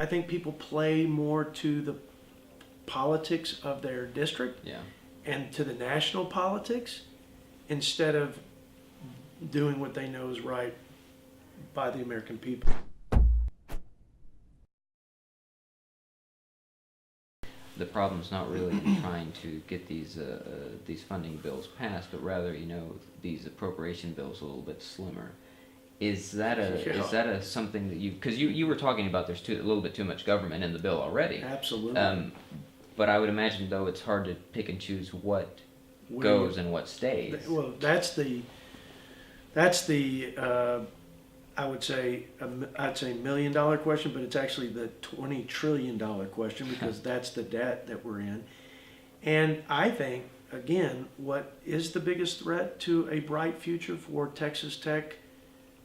I think people play more to the politics of their district and to the national politics instead of doing what they know is right by the American people. The problem's not really in trying to get these funding bills passed, but rather, these appropriation bills a little bit slimmer. Is that a something that because you were talking about there's a little bit too much government in the bill already. Absolutely. But I would imagine, though, it's hard to pick and choose what goes and what stays. Well, that's the I would say I'd say $1 million question, but it's actually the $20 trillion question, because that's the debt that we're in. And I think, again, what is the biggest threat to a bright future for Texas Tech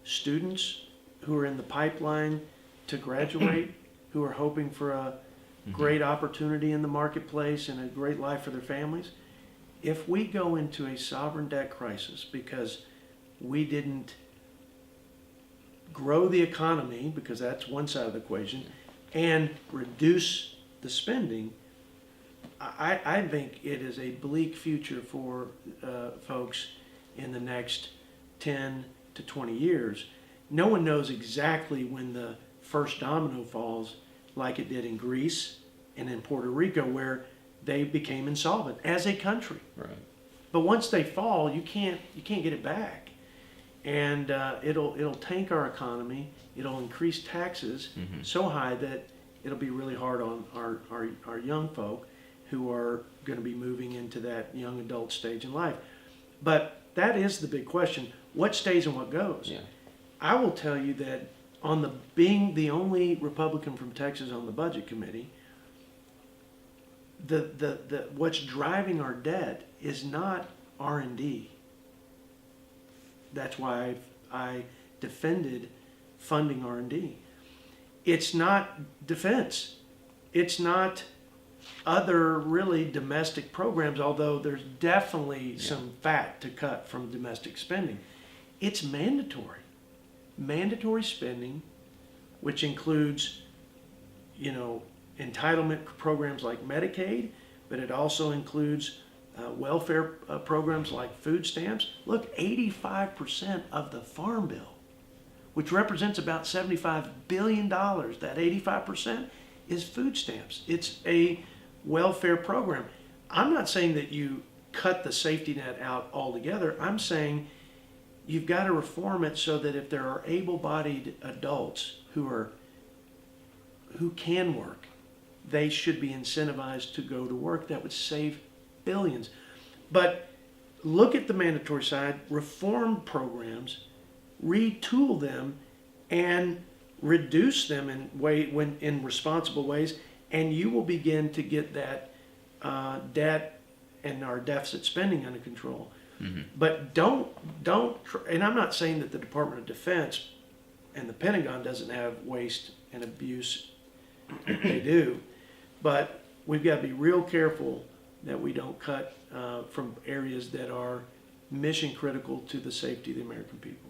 students who are in the pipeline to graduate, who are hoping for a great opportunity in the marketplace and a great life for their families? If we go into a sovereign debt crisis because we didn't grow the economy, because that's one side of the equation, and reduce the spending, I think it is a bleak future for folks in the next 10 to 20 years. No one knows exactly when the first domino falls, like it did in Greece and in Puerto Rico, where they became insolvent as a country. Right. But once they fall, you can't get it back. And it'll tank our economy. It'll increase taxes so high that it'll be really hard on our young folk who are going to be moving into that young adult stage in life. But that is the big question: what stays and what goes? Yeah. I will tell you that being the only Republican from Texas on the budget committee, the what's driving our debt is not R&D. That's why I defended funding R&D. It's not defense. It's not other really domestic programs, although there's definitely some fat to cut from domestic spending. It's mandatory. Mandatory spending, which includes, entitlement programs like Medicaid, but it also includes welfare programs like food stamps. Look, 85% of the Farm Bill, which represents about $75 billion, that 85% is food stamps. It's a welfare program. I'm not saying that you cut the safety net out altogether. I'm saying you've got to reform it so that if there are able-bodied adults who can work, they should be incentivized to go to work. That would save billions. But look at the mandatory side, reform programs, retool them, and reduce them in responsible ways, and you will begin to get that debt and our deficit spending under control. But don't, and I'm not saying that the Department of Defense and the Pentagon doesn't have waste and abuse. They do. But we've got to be real careful that we don't cut from areas that are mission critical to the safety of the American people.